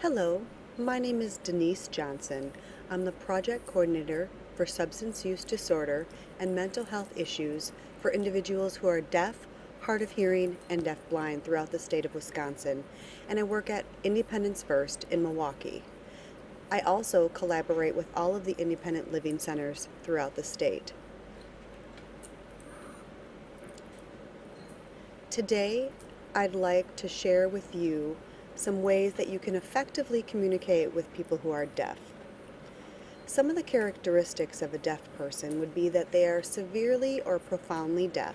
Hello, my name is Denise Johnson. I'm the project coordinator for substance use disorder and mental health issues for individuals who are deaf, hard of hearing, and deafblind throughout the state of Wisconsin, and I work at Independence First in Milwaukee. I also collaborate with all of the independent living centers throughout the state. Today, I'd like to share with you some ways that you can effectively communicate with people who are deaf. Some of the characteristics of a deaf person would be that they are severely or profoundly deaf.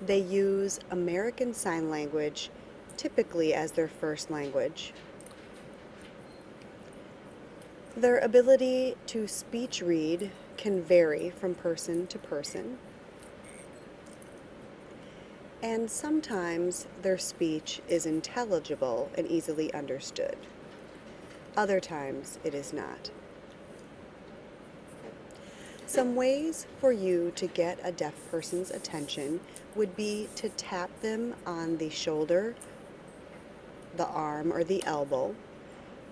They use American Sign Language typically as their first language. Their ability to speech read can vary from person to person. And sometimes their speech is intelligible and easily understood. Other times it is not. Some ways for you to get a deaf person's attention would be to tap them on the shoulder, the arm, or the elbow.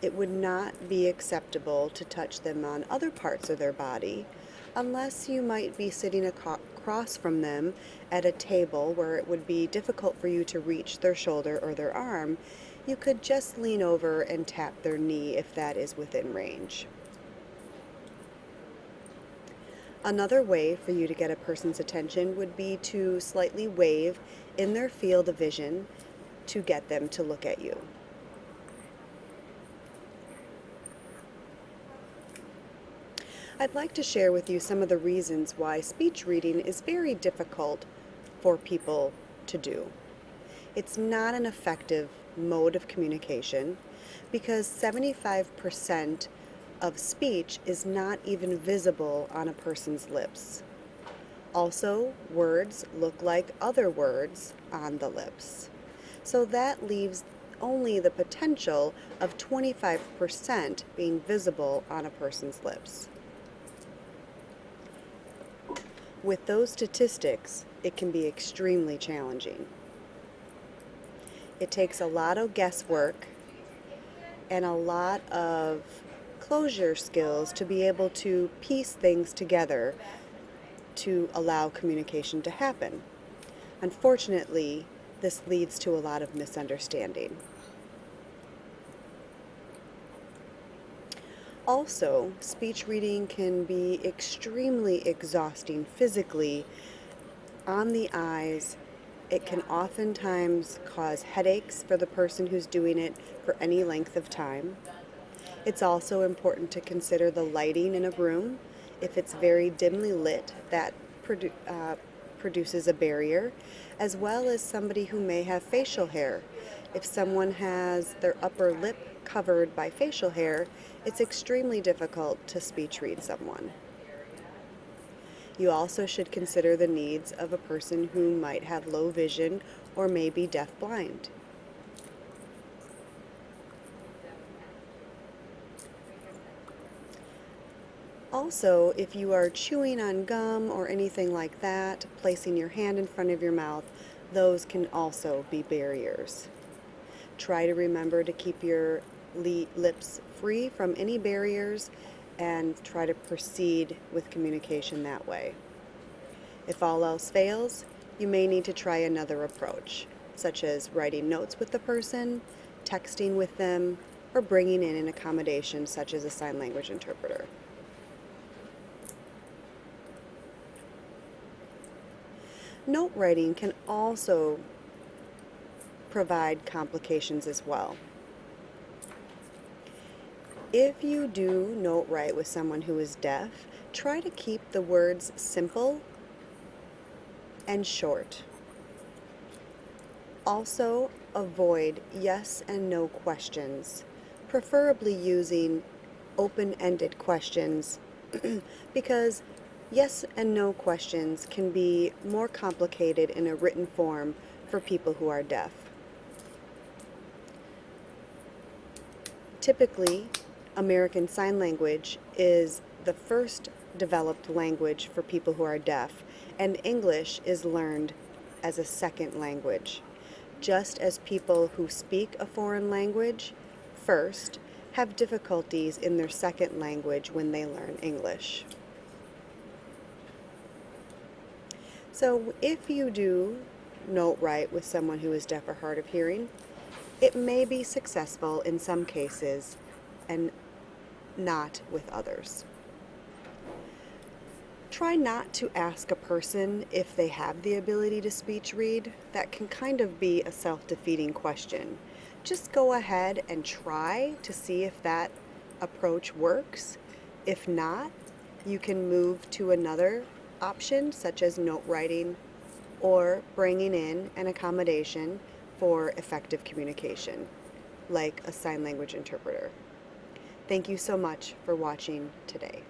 It would not be acceptable to touch them on other parts of their body unless you might be sitting across from them at a table where it would be difficult for you to reach their shoulder or their arm. You could just lean over and tap their knee if that is within range. Another way for you to get a person's attention would be to slightly wave in their field of vision to get them to look at you. I'd like to share with you some of the reasons why speech reading is very difficult for people to do. It's not an effective mode of communication because 75% of speech is not even visible on a person's lips. Also, words look like other words on the lips. So that leaves only the potential of 25% being visible on a person's lips. With those statistics, it can be extremely challenging. It takes a lot of guesswork and a lot of closure skills to be able to piece things together to allow communication to happen. Unfortunately, this leads to a lot of misunderstanding. Also, speech reading can be extremely exhausting physically on the eyes. It can oftentimes cause headaches for the person who's doing it for any length of time. It's also important to consider the lighting in a room. If it's very dimly lit, that produces a barrier, as well as somebody who may have facial hair. If someone has their upper lip covered by facial hair, it's extremely difficult to speech read someone. You also should consider the needs of a person who might have low vision or may be deaf-blind. Also, if you are chewing on gum or anything like that, placing your hand in front of your mouth, those can also be barriers. Try to remember to keep your lips free from any barriers and try to proceed with communication that way. If all else fails, you may need to try another approach, such as writing notes with the person, texting with them, or bringing in an accommodation such as a sign language interpreter. Note writing can also provide complications as well. If you do note write with someone who is deaf, try to keep the words simple and short. Also, avoid yes and no questions, preferably using open-ended questions because yes and no questions can be more complicated in a written form for people who are deaf. Typically, American Sign Language is the first developed language for people who are deaf, and English is learned as a second language. Just as people who speak a foreign language first have difficulties in their second language when they learn English. So if you do note write with someone who is deaf or hard of hearing, it may be successful in some cases and not with others. Try not to ask a person if they have the ability to speech read. That can kind of be a self-defeating question. Just go ahead and try to see if that approach works. If not, you can move to another option, such as note writing or bringing in an accommodation for effective communication, like a sign language interpreter. Thank you so much for watching today.